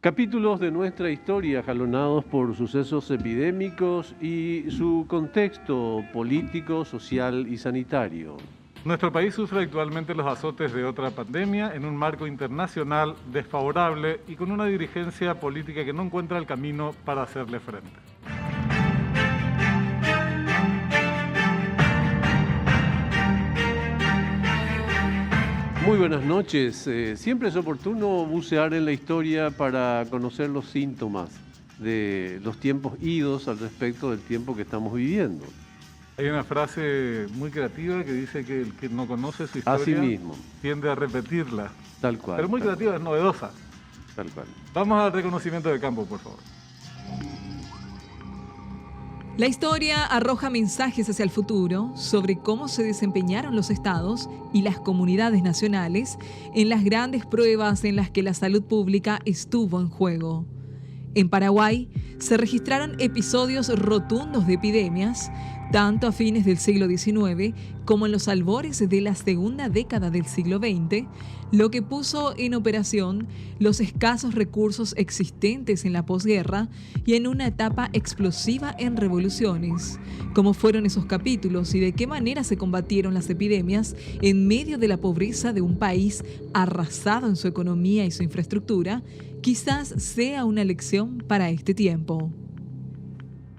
Capítulos de nuestra historia jalonados por sucesos epidémicos y su contexto político, social y sanitario. Nuestro país sufre actualmente los azotes de otra pandemia en un marco internacional desfavorable y con una dirigencia política que no encuentra el camino para hacerle frente. Muy buenas noches. Siempre es oportuno bucear en la historia para conocer los síntomas de los tiempos idos al respecto del tiempo que estamos viviendo. Hay una frase muy creativa que dice que el que no conoce su Así historia mismo, tiende a repetirla. tal cual. Pero muy tal creativa, es novedosa. Tal cual. Vamos al reconocimiento de campo, por favor. La historia arroja mensajes hacia el futuro sobre cómo se desempeñaron los estados y las comunidades nacionales en las grandes pruebas en las que la salud pública estuvo en juego. En Paraguay se registraron episodios rotundos de epidemias, tanto a fines del siglo XIX como en los albores de la segunda década del siglo XX, lo que puso en operación los escasos recursos existentes en la posguerra y en una etapa explosiva en revoluciones. ¿Cómo fueron esos capítulos y de qué manera se combatieron las epidemias en medio de la pobreza de un país arrasado en su economía y su infraestructura? Quizás sea una lección para este tiempo.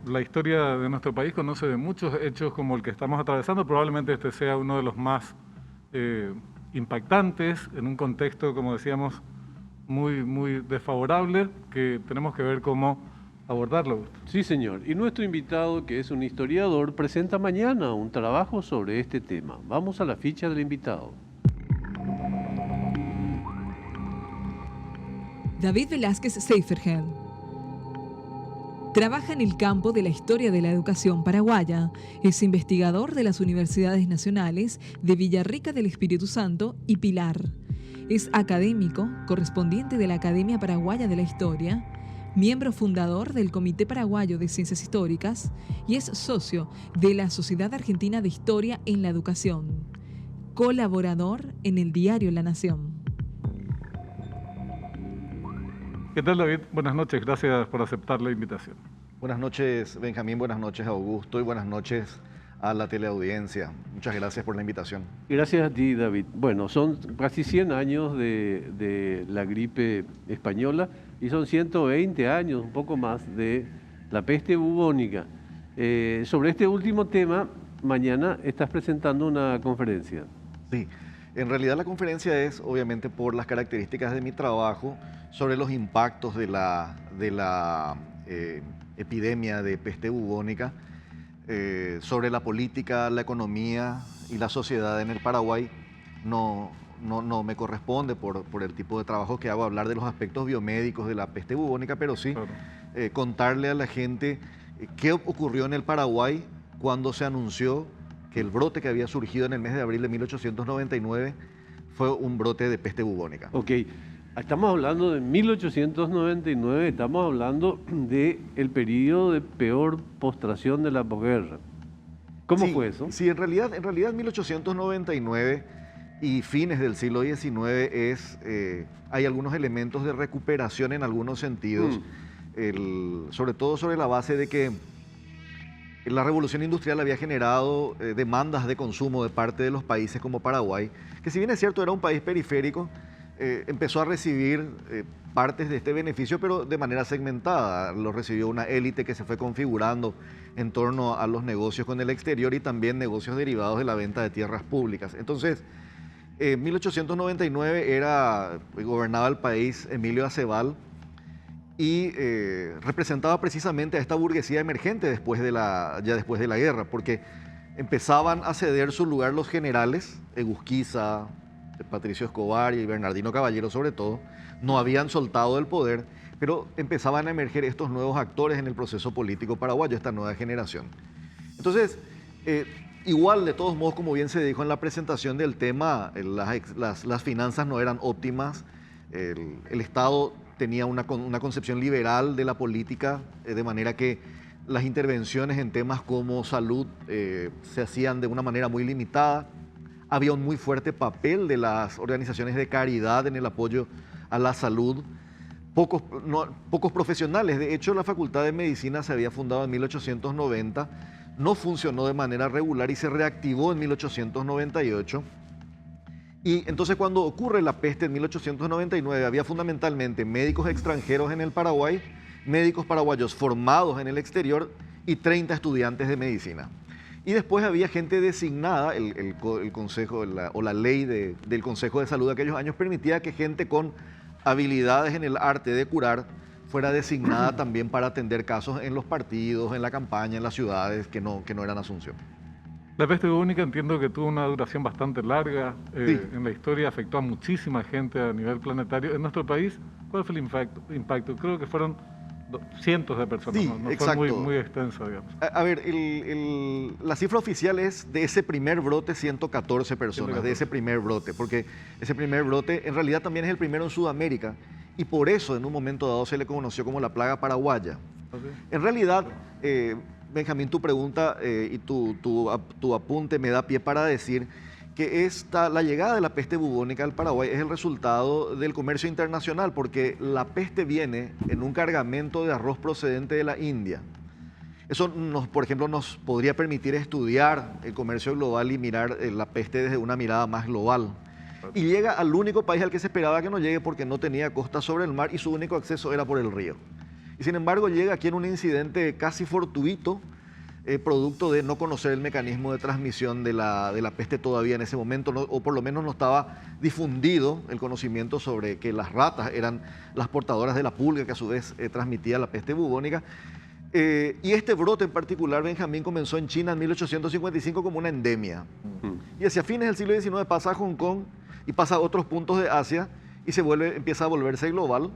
La historia de nuestro país conoce de muchos hechos como el que estamos atravesando. Probablemente este sea uno de los más impactantes en un contexto, como decíamos, muy desfavorable, que tenemos que ver cómo abordarlo. Sí, señor. Y nuestro invitado, que es un historiador, presenta mañana un trabajo sobre este tema. Vamos a la ficha del invitado. David Velázquez Seifertgen trabaja en el campo de la historia de la educación paraguaya. Es investigador de las Universidades Nacionales de Villarrica del Espíritu Santo y Pilar. Es académico, correspondiente de la Academia Paraguaya de la Historia, miembro fundador del Comité Paraguayo de Ciencias Históricas y es socio de la Sociedad Argentina de Historia en la Educación. Colaborador en el diario La Nación. ¿Qué tal, David? Buenas noches, gracias por aceptar la invitación. Buenas noches, Benjamín, buenas noches, Augusto, y buenas noches a la teleaudiencia. Muchas gracias por la invitación. Gracias a ti, David. Bueno, son casi 100 años de la gripe española y son 120 años, un poco más, de la peste bubónica. Sobre este último tema, mañana estás presentando una conferencia. Sí, en realidad la conferencia es, obviamente, por las características de mi trabajo sobre los impactos de la epidemia de peste bubónica, sobre la política, la economía y la sociedad en el Paraguay. No me corresponde por el tipo de trabajo que hago hablar de los aspectos biomédicos de la peste bubónica, pero sí contarle a la gente qué ocurrió en el Paraguay cuando se anunció que el brote que había surgido en el mes de abril de 1899 fue un brote de peste bubónica. Ok, estamos hablando de 1899, estamos hablando del periodo de peor postración de la posguerra. ¿Cómo fue eso? Sí, en realidad 1899 y fines del siglo XIX hay algunos elementos de recuperación en algunos sentidos, sobre todo sobre la base de que la revolución industrial había generado demandas de consumo de parte de los países como Paraguay, que si bien es cierto era un país periférico, empezó a recibir partes de este beneficio, pero de manera segmentada. Lo recibió una élite que se fue configurando en torno a los negocios con el exterior y también negocios derivados de la venta de tierras públicas. Entonces, en 1899 gobernaba el país Emilio Aceval, y representaba precisamente a esta burguesía emergente ya después de la guerra, porque empezaban a ceder su lugar los generales, Egusquiza, Patricio Escobar y Bernardino Caballero sobre todo, no habían soltado el poder, pero empezaban a emerger estos nuevos actores en el proceso político paraguayo, esta nueva generación. Entonces, igual, de todos modos, como bien se dijo en la presentación del tema, las finanzas no eran óptimas, el Estado tenía una concepción liberal de la política, de manera que las intervenciones en temas como salud se hacían de una manera muy limitada. Había un muy fuerte papel de las organizaciones de caridad en el apoyo a la salud, pocos profesionales. De hecho, la Facultad de Medicina se había fundado en 1890, no funcionó de manera regular y se reactivó en 1898. Y entonces cuando ocurre la peste en 1899, había fundamentalmente médicos extranjeros en el Paraguay, médicos paraguayos formados en el exterior y 30 estudiantes de medicina. Y después había gente designada, el consejo o la ley del Consejo de Salud de aquellos años permitía que gente con habilidades en el arte de curar fuera designada también para atender casos en los partidos, en la campaña, en las ciudades que no eran Asunción. La peste bubónica entiendo que tuvo una duración bastante larga Sí. en la historia, afectó a muchísima gente a nivel planetario. En nuestro país, ¿cuál fue el impacto? Creo que fueron cientos de personas, Sí, no fue exacto. muy extensa, digamos. A ver, la cifra oficial es de ese primer brote 114 personas, de ese primer brote, porque ese primer brote en realidad también es el primero en Sudamérica y por eso en un momento dado se le conoció como la plaga paraguaya. ¿Así? En realidad, Benjamín, tu pregunta y tu apunte me da pie para decir que la llegada de la peste bubónica al Paraguay es el resultado del comercio internacional, porque la peste viene en un cargamento de arroz procedente de la India. Eso, por ejemplo, nos podría permitir estudiar el comercio global y mirar la peste desde una mirada más global. Y llega al único país al que se esperaba que no llegue porque no tenía costa sobre el mar y su único acceso era por el río. Y sin embargo llega aquí en un incidente casi fortuito, producto de no conocer el mecanismo de transmisión de la peste todavía en ese momento, o por lo menos no estaba difundido el conocimiento sobre que las ratas eran las portadoras de la pulga, que a su vez transmitía la peste bubónica. Y este brote en particular, Benjamín, comenzó en China en 1855 como una endemia. Y hacia fines del siglo XIX pasa a Hong Kong y pasa a otros puntos de Asia y empieza a volverse global.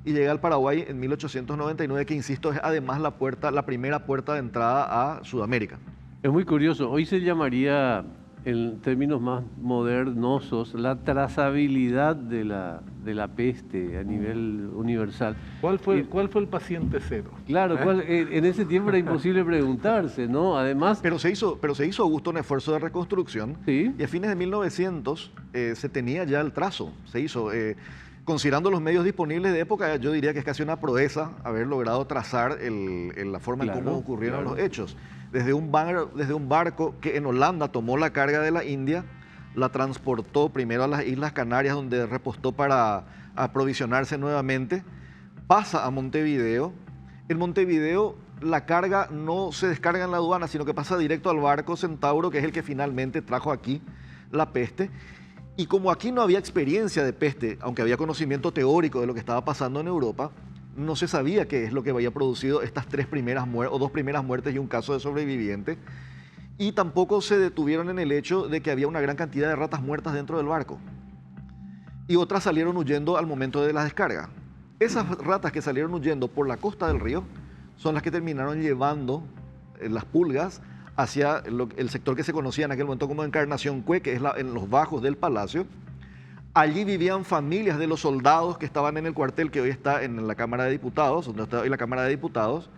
Y llega al Paraguay en 1899, que insisto, es además la primera puerta de entrada a Sudamérica. Es muy curioso. Hoy se llamaría, en términos más modernosos, la trazabilidad de la peste a nivel universal. ¿Cuál fue el paciente cero? Claro, en ese tiempo era imposible preguntarse, ¿no? Además, Pero se hizo, Augusto, un esfuerzo de reconstrucción. sí, Y a fines de 1900 se tenía ya el trazo. Se hizo. Considerando los medios disponibles de época, yo diría que es casi una proeza haber logrado trazar la forma en cómo ocurrieron los hechos. Desde un barco que en Holanda tomó la carga de la India, la transportó primero a las Islas Canarias, donde repostó para aprovisionarse nuevamente, pasa a Montevideo. En Montevideo la carga no se descarga en la aduana, sino que pasa directo al barco Centauro, que es el que finalmente trajo aquí la peste. Y como aquí no había experiencia de peste, aunque había conocimiento teórico de lo que estaba pasando en Europa, no se sabía qué es lo que había producido estas 2 primeras muertes y un caso de sobreviviente. Y tampoco se detuvieron en el hecho de que había una gran cantidad de ratas muertas dentro del barco. Y otras salieron huyendo al momento de la descarga. Esas ratas que salieron huyendo por la costa del río son las que terminaron llevando las pulgas hacia el sector que se conocía en aquel momento como Encarnación Cue, que es en los bajos del palacio. Allí vivían familias de los soldados que estaban en el cuartel que hoy está en la Cámara de Diputados, donde está hoy la Cámara de Diputados,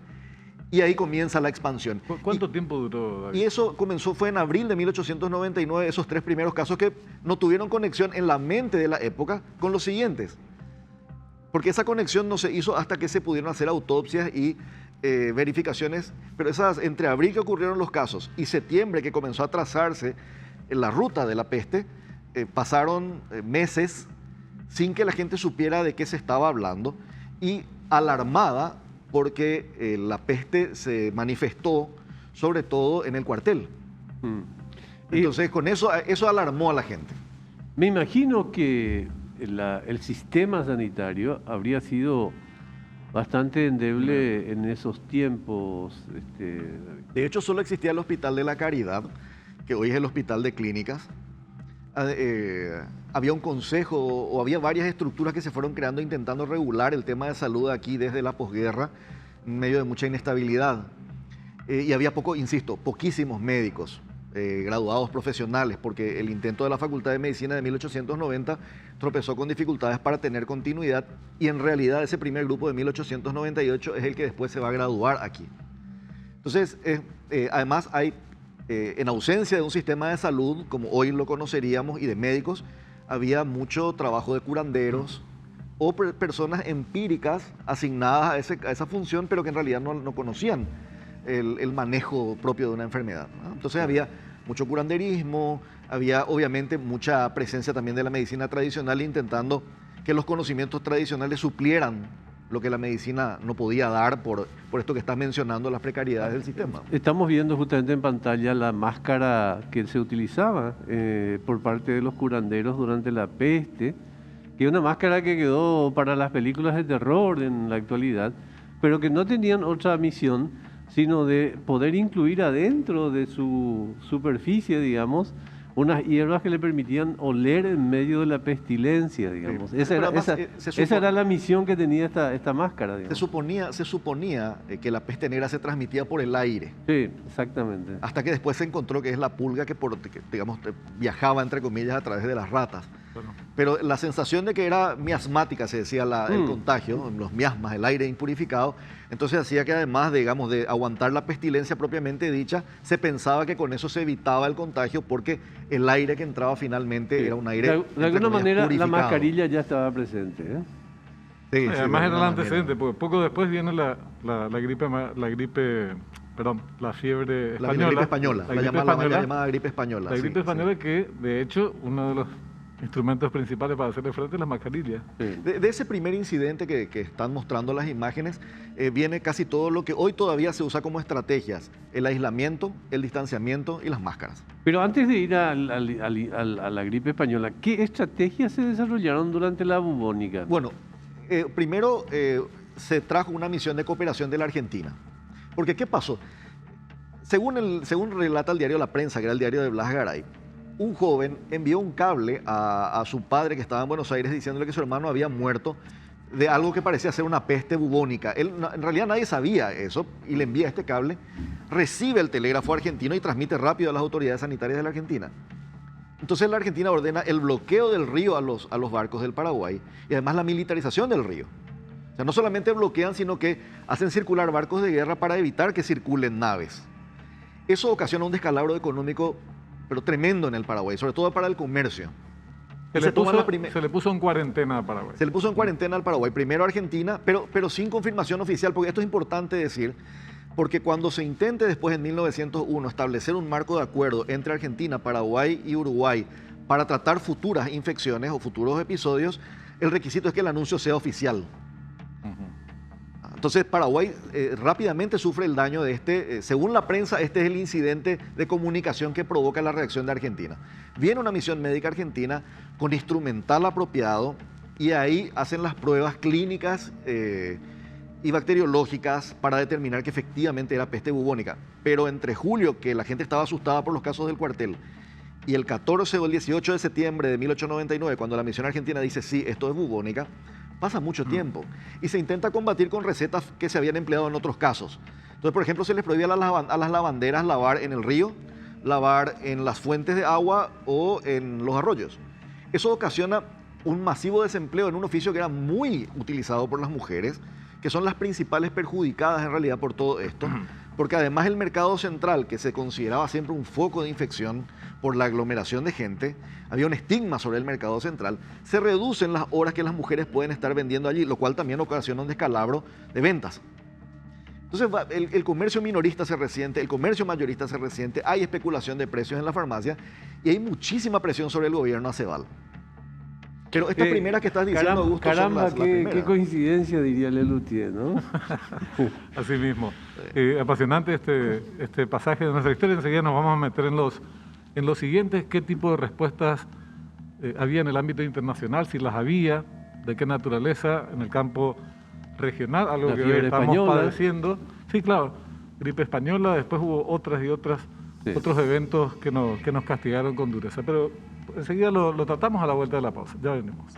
y ahí comienza la expansión. ¿Cuánto tiempo duró, David? Y eso fue en abril de 1899, esos 3 primeros casos que no tuvieron conexión en la mente de la época con los siguientes. Porque esa conexión no se hizo hasta que se pudieron hacer autopsias y verificaciones, pero entre abril que ocurrieron los casos y septiembre que comenzó a trazarse la ruta de la peste, pasaron meses sin que la gente supiera de qué se estaba hablando y alarmada porque la peste se manifestó sobre todo en el cuartel. Entonces con eso alarmó a la gente. me imagino que el sistema sanitario habría sido bastante endeble en esos tiempos. De hecho, solo existía el Hospital de la Caridad, que hoy es el Hospital de Clínicas. Había un consejo o había varias estructuras que se fueron creando intentando regular el tema de salud aquí desde la posguerra, en medio de mucha inestabilidad. Y había poquísimos médicos graduados profesionales, porque el intento de la Facultad de Medicina de 1890 tropezó con dificultades para tener continuidad y en realidad ese primer grupo de 1898 es el que después se va a graduar aquí. Entonces, además hay, en ausencia de un sistema de salud como hoy lo conoceríamos y de médicos, había mucho trabajo de curanderos, o personas empíricas asignadas a esa función, pero que en realidad no conocían el manejo propio de una enfermedad, ¿no? Entonces había mucho curanderismo, había obviamente mucha presencia también de la medicina tradicional intentando que los conocimientos tradicionales suplieran lo que la medicina no podía dar por esto que estás mencionando, las precariedades del sistema. Estamos viendo justamente en pantalla la máscara que se utilizaba por parte de los curanderos durante la peste, que es una máscara que quedó para las películas de terror en la actualidad, pero que no tenían otra misión sino de poder incluir adentro de su superficie, digamos, unas hierbas que le permitían oler en medio de la pestilencia, digamos. Sí. Esa era la misión que tenía esta máscara, digamos. Se suponía que la peste negra se transmitía por el aire. Sí, exactamente. Hasta que después se encontró que es la pulga que digamos, viajaba, entre comillas, a través de las ratas. Bueno. Pero la sensación de que era miasmática, se decía el contagio, los miasmas, el aire impurificado, entonces hacía que además, digamos, de aguantar la pestilencia propiamente dicha, se pensaba que con eso se evitaba el contagio porque el aire que entraba finalmente era un aire de alguna manera purificado. La mascarilla ya estaba presente, ¿eh? Sí, además era el antecedente, porque poco después viene la fiebre española. La gripe española, la llamada gripe española. La gripe española que, de hecho, uno de los instrumentos principales para hacerle frente a las mascarillas. Sí. De ese primer incidente que están mostrando las imágenes, viene casi todo lo que hoy todavía se usa como estrategias: el aislamiento, el distanciamiento y las máscaras. Pero antes de ir a la gripe española, ¿qué estrategias se desarrollaron durante la bubónica? Bueno, primero se trajo una misión de cooperación de la Argentina. Porque, ¿qué pasó? Según relata el diario La Prensa, que era el diario de Blas Garay, un joven envió un cable a su padre que estaba en Buenos Aires diciéndole que su hermano había muerto de algo que parecía ser una peste bubónica. En realidad nadie sabía eso y le envía este cable, recibe el telégrafo argentino y transmite rápido a las autoridades sanitarias de la Argentina. Entonces la Argentina ordena el bloqueo del río a los barcos del Paraguay y además la militarización del río. O sea, no solamente bloquean, sino que hacen circular barcos de guerra para evitar que circulen naves. Eso ocasiona un descalabro económico pero tremendo en el Paraguay, sobre todo para el comercio. Se le puso en cuarentena al Paraguay. Se le puso en cuarentena al Paraguay, primero a Argentina, pero sin confirmación oficial, porque esto es importante decir, porque cuando se intente después en 1901 establecer un marco de acuerdo entre Argentina, Paraguay y Uruguay para tratar futuras infecciones o futuros episodios, el requisito es que el anuncio sea oficial. Entonces Paraguay rápidamente sufre el daño de según la prensa, este es el incidente de comunicación que provoca la reacción de Argentina. Viene una misión médica argentina con instrumental apropiado y ahí hacen las pruebas clínicas y bacteriológicas para determinar que efectivamente era peste bubónica. Pero entre julio, que la gente estaba asustada por los casos del cuartel, y el 14 o el 18 de septiembre de 1899, cuando la misión argentina dice sí, esto es bubónica, pasa mucho tiempo y se intenta combatir con recetas que se habían empleado en otros casos. Entonces, por ejemplo, se les prohibía a las lavanderas lavar en el río, lavar en las fuentes de agua o en los arroyos. Eso ocasiona un masivo desempleo en un oficio que era muy utilizado por las mujeres, que son las principales perjudicadas en realidad por todo esto, porque además el mercado central, que se consideraba siempre un foco de infección por la aglomeración de gente, había un estigma sobre el mercado central, se reducen las horas que las mujeres pueden estar vendiendo allí, lo cual también ocasiona un descalabro de ventas. Entonces el comercio minorista se resiente, el comercio mayorista se resiente, hay especulación de precios en la farmacia y hay muchísima presión sobre el gobierno Aceval. Pero estas primeras que estás diciendo, Augusto, caramba, son qué coincidencia, diría Lelutier, ¿no? Así mismo. Apasionante este pasaje de nuestra historia. Enseguida nos vamos a meter en los siguientes. ¿Qué tipo de respuestas había en el ámbito internacional? Si las había, de qué naturaleza, en el campo regional, algo la que hoy estamos española padeciendo. Sí, claro, gripe española, después hubo otros eventos que nos castigaron con dureza. Pero enseguida lo tratamos a la vuelta de la pausa. Ya venimos.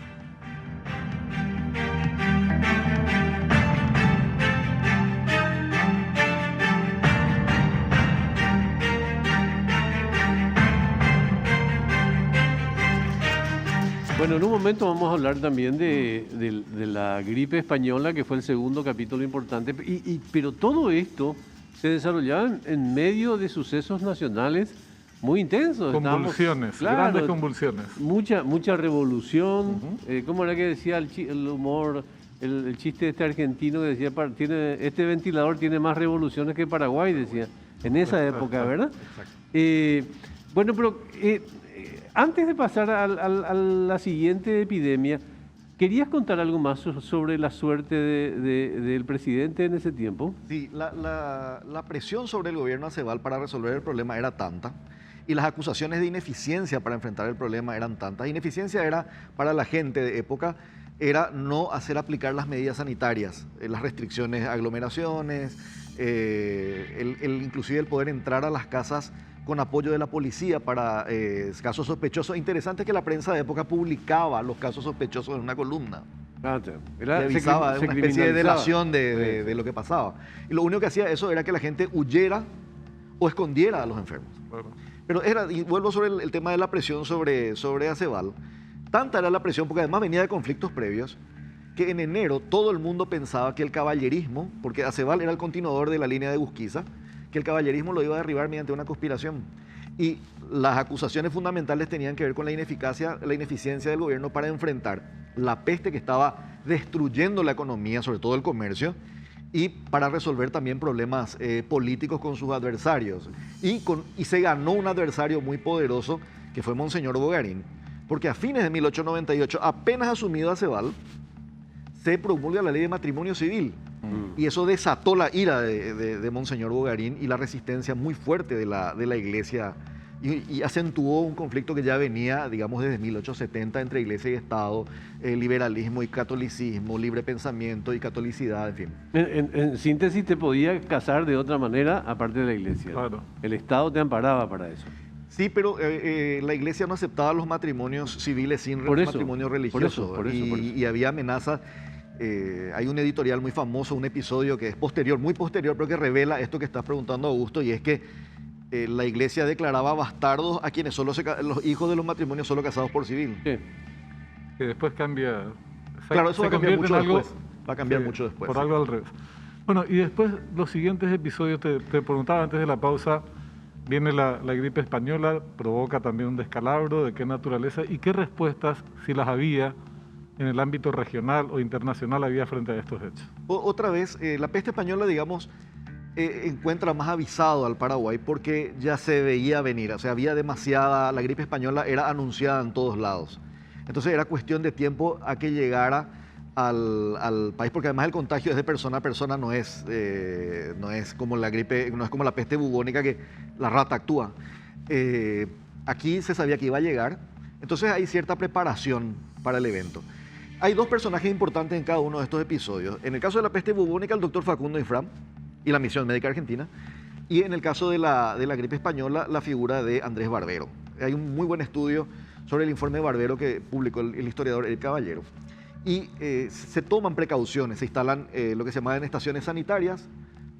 Bueno, en un momento vamos a hablar también de la gripe española, que fue el segundo capítulo importante, pero todo esto se desarrollaba en medio de sucesos nacionales muy intenso. Convulsiones, Claro, grandes convulsiones. Mucha revolución. ¿Cómo era que decía el humor, el chiste de este argentino que decía, este ventilador tiene más revoluciones que Paraguay, decía, en esa época, ¿verdad? Bueno, pero antes de pasar a la siguiente epidemia, ¿querías contar algo más sobre la suerte del presidente en ese tiempo? Sí, la presión sobre el gobierno Aceval para resolver el problema era tanta y las acusaciones de ineficiencia para enfrentar el problema eran tantas. Ineficiencia era, para la gente de época, era no hacer aplicar las medidas sanitarias, las restricciones a aglomeraciones, inclusive el poder entrar a las casas con apoyo de la policía para casos sospechosos. Interesante que la prensa de época publicaba los casos sospechosos en una columna. Revisaba una especie de delación de lo que pasaba. Y lo único que hacía eso era que la gente huyera o escondiera a los enfermos. Bueno. Pero y vuelvo sobre el tema de la presión sobre Aceval. Tanta era la presión, porque además venía de conflictos previos, que en enero todo el mundo pensaba que el caballerismo, porque Aceval era el continuador de la línea de Busquiza, que el caballerismo lo iba a derribar mediante una conspiración. Y las acusaciones fundamentales tenían que ver con la ineficiencia del gobierno para enfrentar la peste que estaba destruyendo la economía, sobre todo el comercio, y para resolver también problemas políticos con sus adversarios. Y se ganó un adversario muy poderoso, que fue Monseñor Bogarín, porque a fines de 1898, apenas asumido Aceval, se promulga la ley de matrimonio civil. Y eso desató la ira de Monseñor Bogarín y la resistencia muy fuerte de la iglesia, y acentuó un conflicto que ya venía, digamos, desde 1870 entre iglesia y Estado, liberalismo y catolicismo, libre pensamiento y catolicidad, en fin. En síntesis, te podía casar de otra manera aparte de la iglesia. Claro. El Estado te amparaba para eso. Sí, pero la iglesia no aceptaba los matrimonios civiles sin matrimonio religioso. Por eso. Y había amenazas. Hay un editorial muy famoso, un episodio que es posterior, muy posterior, pero que revela esto que estás preguntando, Augusto, y es que la iglesia declaraba bastardos a quienes los hijos de los matrimonios solo casados por civil. Sí. Que después cambia. Claro, eso va a cambiar mucho después. Va a cambiar sí, mucho después. Por algo al revés. Bueno, y después los siguientes episodios, te preguntaba antes de la pausa, viene la gripe española, provoca también un descalabro, ¿de qué naturaleza? ¿Y qué respuestas, si las había, en el ámbito regional o internacional había frente a estos hechos? Otra vez, la peste española, digamos, encuentra más avisado al Paraguay porque ya se veía venir, o sea, había demasiada, la gripe española era anunciada en todos lados. Entonces era cuestión de tiempo a que llegara al país, porque además el contagio es de persona a persona, no es como la gripe, no es como la peste bubónica que la rata actúa. Aquí se sabía que iba a llegar, entonces hay cierta preparación para el evento. Hay dos personajes importantes en cada uno de estos episodios. En el caso de la peste bubónica, el doctor Facundo Infram y la Misión Médica Argentina. Y en el caso de la gripe española, la figura de Andrés Barbero. Hay un muy buen estudio sobre el informe de Barbero que publicó el historiador El Caballero. Y se toman precauciones, se instalan lo que se llamaban estaciones sanitarias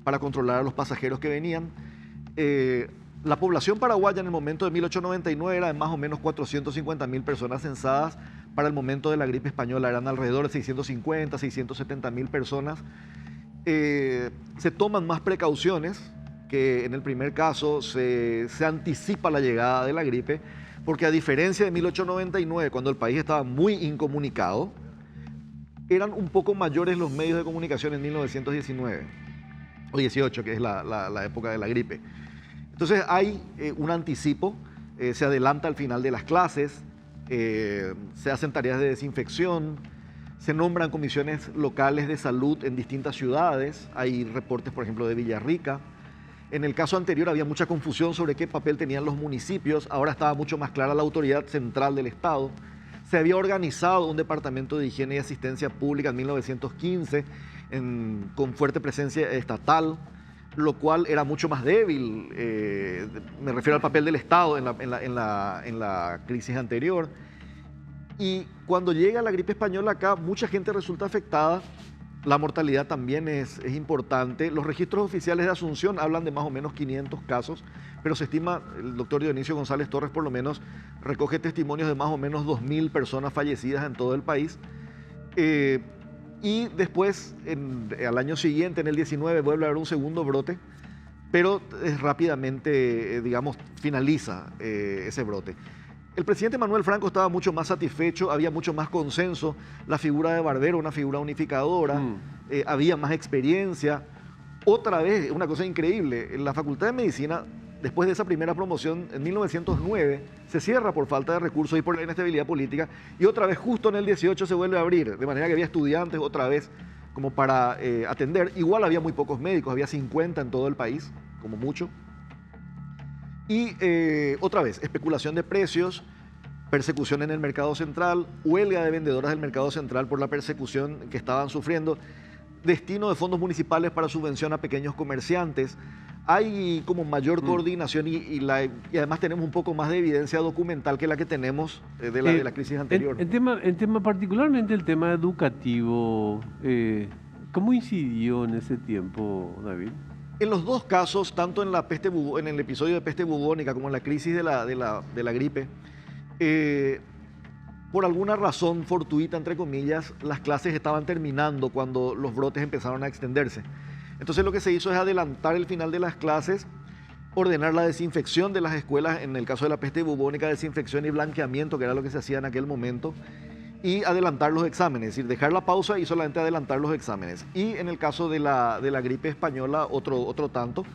para controlar a los pasajeros que venían. La población paraguaya en el momento de 1899 era de más o menos 450.000 personas censadas. Para el momento de la gripe española eran alrededor de 650, 670.000 personas. Se toman más precauciones, que en el primer caso se anticipa la llegada de la gripe, porque a diferencia de 1899, cuando el país estaba muy incomunicado, eran un poco mayores los medios de comunicación en 1919, o 18, que es la época de la gripe. Entonces hay un anticipo, se adelanta al final de las clases, se hacen tareas de desinfección, se nombran comisiones locales de salud en distintas ciudades, hay reportes, por ejemplo, de Villarrica. En el caso anterior había mucha confusión sobre qué papel tenían los municipios, ahora estaba mucho más clara la autoridad central del Estado. Se había organizado un departamento de higiene y asistencia pública en 1915 con fuerte presencia estatal, lo cual era mucho más débil, me refiero al papel del Estado en la crisis anterior. Y cuando llega la gripe española acá, mucha gente resulta afectada, la mortalidad también es importante. Los registros oficiales de Asunción hablan de más o menos 500 casos, pero se estima, el doctor Dionisio González Torres por lo menos recoge testimonios de más o menos 2.000 personas fallecidas en todo el país. Y después, al año siguiente, en el 19, vuelve a haber un segundo brote, pero rápidamente, digamos, finaliza ese brote. El presidente Manuel Franco estaba mucho más satisfecho, había mucho más consenso, la figura de Barbero, una figura unificadora, había más experiencia. Otra vez, una cosa increíble, en la Facultad de Medicina, después de esa primera promoción, en 1909, se cierra por falta de recursos y por la inestabilidad política, y otra vez justo en el 18 se vuelve a abrir, de manera que había estudiantes otra vez como para atender. Igual había muy pocos médicos, había 50 en todo el país, como mucho. Y otra vez, especulación de precios, persecución en el mercado central, huelga de vendedoras del mercado central por la persecución que estaban sufriendo, destino de fondos municipales para subvención a pequeños comerciantes. Hay como mayor coordinación y además tenemos un poco más de evidencia documental que la que tenemos de la crisis anterior. En tema particularmente el tema educativo, ¿cómo incidió en ese tiempo, David? En los dos casos, tanto en el episodio de peste bubónica como en la crisis de la gripe, por alguna razón fortuita, entre comillas, las clases estaban terminando cuando los brotes empezaron a extenderse. Entonces lo que se hizo es adelantar el final de las clases, ordenar la desinfección de las escuelas, en el caso de la peste bubónica, desinfección y blanqueamiento, que era lo que se hacía en aquel momento, y adelantar los exámenes, es decir, dejar la pausa y solamente adelantar los exámenes. Y en el caso de la gripe española, otro tanto,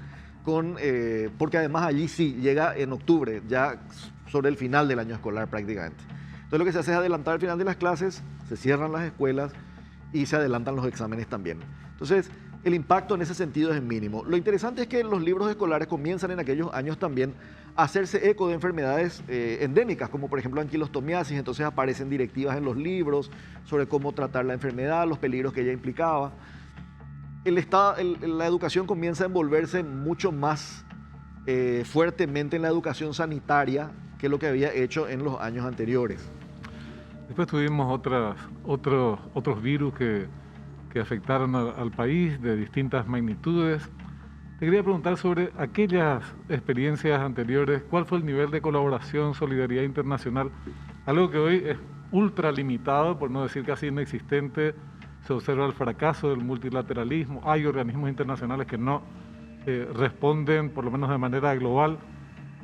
porque además allí sí llega en octubre, ya sobre el final del año escolar prácticamente. Entonces lo que se hace es adelantar el final de las clases, se cierran las escuelas y se adelantan los exámenes también. Entonces el impacto en ese sentido es mínimo. Lo interesante es que los libros escolares comienzan en aquellos años también a hacerse eco de enfermedades endémicas, como por ejemplo anquilostomiasis. Entonces aparecen directivas en los libros sobre cómo tratar la enfermedad, los peligros que ella implicaba. La educación comienza a envolverse mucho más fuertemente en la educación sanitaria que lo que había hecho en los años anteriores. Después tuvimos otros virus que afectaron al país de distintas magnitudes. Te quería preguntar sobre aquellas experiencias anteriores, ¿cuál fue el nivel de colaboración, solidaridad internacional? Algo que hoy es ultra limitado, por no decir casi inexistente. Se observa el fracaso del multilateralismo, hay organismos internacionales que no responden, por lo menos de manera global.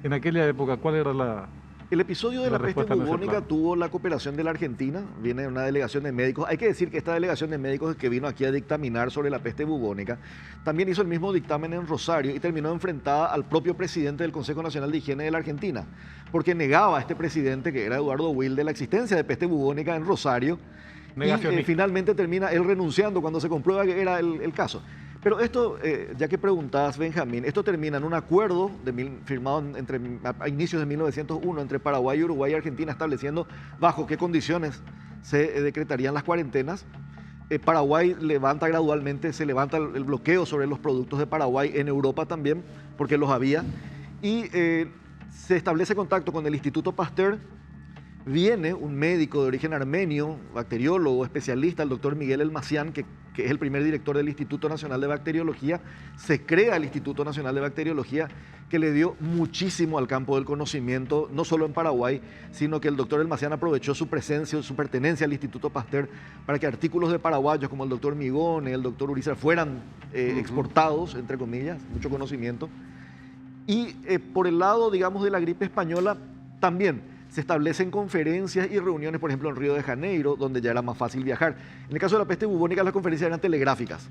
En aquella época, ¿cuál era el episodio de la peste bubónica tuvo la cooperación de la Argentina, viene una delegación de médicos. Hay que decir que esta delegación de médicos que vino aquí a dictaminar sobre la peste bubónica, también hizo el mismo dictamen en Rosario y terminó enfrentada al propio presidente del Consejo Nacional de Higiene de la Argentina, porque negaba a este presidente, que era Eduardo Wilde, la existencia de peste bubónica en Rosario, y finalmente termina él renunciando cuando se comprueba que era el caso. Pero esto, ya que preguntabas, Benjamín, esto termina en un acuerdo firmado a inicios de 1901 entre Paraguay, Uruguay y Argentina, estableciendo bajo qué condiciones se decretarían las cuarentenas. Paraguay se levanta el bloqueo sobre los productos de Paraguay en Europa también, porque los había, y se establece contacto con el Instituto Pasteur. Viene un médico de origen armenio, bacteriólogo, especialista, el doctor Miguel Elmacián, que es el primer director del Instituto Nacional de Bacteriología. Se crea el Instituto Nacional de Bacteriología, que le dio muchísimo al campo del conocimiento, no solo en Paraguay, sino que el doctor Elmacián aprovechó su presencia, su pertenencia al Instituto Pasteur, para que artículos de paraguayos como el doctor Migone, el doctor Urizar, fueran exportados, entre comillas, mucho conocimiento. Y por el lado, digamos, de la gripe española, también se establecen conferencias y reuniones, por ejemplo, en Río de Janeiro, donde ya era más fácil viajar. En el caso de la peste bubónica, las conferencias eran telegráficas.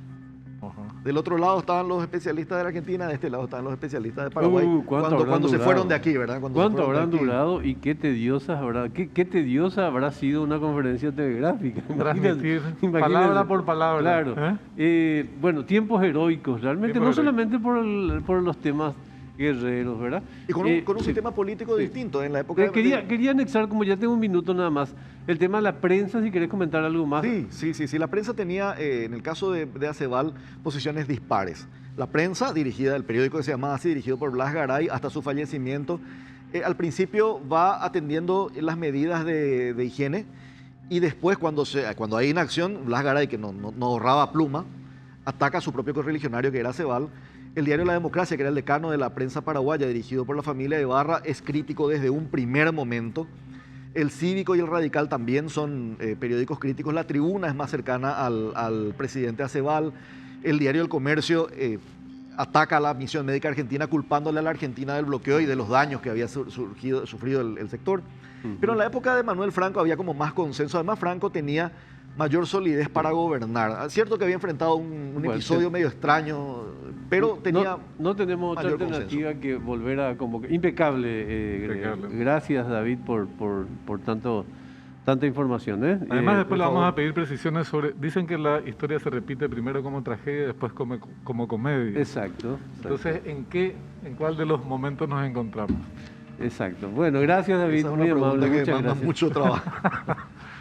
Del otro lado estaban los especialistas de la Argentina, de este lado estaban los especialistas de Paraguay, cuando se fueron de aquí, ¿verdad? ¿Cuánto habrán durado y qué tediosa habrá sido una conferencia telegráfica? Transmitir palabra por palabra. Claro. Bueno, tiempos heroicos, realmente, no solamente por los temas guerreros, ¿verdad? Y con un sistema político distinto en la época. Quería anexar, como ya tengo un minuto nada más, el tema de la prensa, si querés comentar algo más. Sí. La prensa tenía, en el caso de Aceval, posiciones dispares. La prensa, el periódico que se llamaba así, dirigido por Blas Garay, hasta su fallecimiento, al principio va atendiendo las medidas de higiene, y después, cuando hay inacción, Blas Garay, que no ahorraba pluma, ataca a su propio correligionario, que era Aceval. El diario La Democracia, que era el decano de la prensa paraguaya, dirigido por la familia de Ibarra, es crítico desde un primer momento. El Cívico y el Radical también son periódicos críticos. La Tribuna es más cercana al presidente Aceval. El diario El Comercio ataca a la misión médica argentina culpándole a la Argentina del bloqueo y de los daños que había sufrido el sector. Pero en la época de Manuel Franco había como más consenso. Además, Franco tenía mayor solidez para gobernar. Es cierto que había enfrentado un episodio medio extraño, pero tenía no tenemos otra mayor alternativa consenso. que volver a convocar. Impecable. Gracias, David, por tanta información. Además, después por le vamos favor. a pedir precisiones sobre... Dicen que la historia se repite primero como tragedia y después como comedia. Exacto. Entonces, ¿en cuál de los momentos nos encontramos? Exacto. Bueno, gracias, David. Esa es una Muy amable. pregunta que Muchas demanda gracias. mucho trabajo.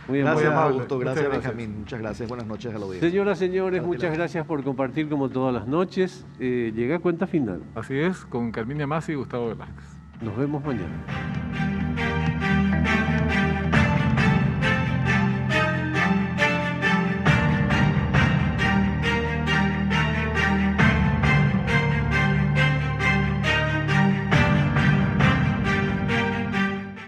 Muy Gracias, amable. Augusto. Gracias, Muchas gracias. Benjamín. Muchas gracias. Buenas noches a la audiencia. Señoras, señores, Adelante. muchas gracias por compartir como todas las noches. Llega a cuenta final. Así es, con Carminia Masi y Gustavo Velázquez. Nos vemos mañana.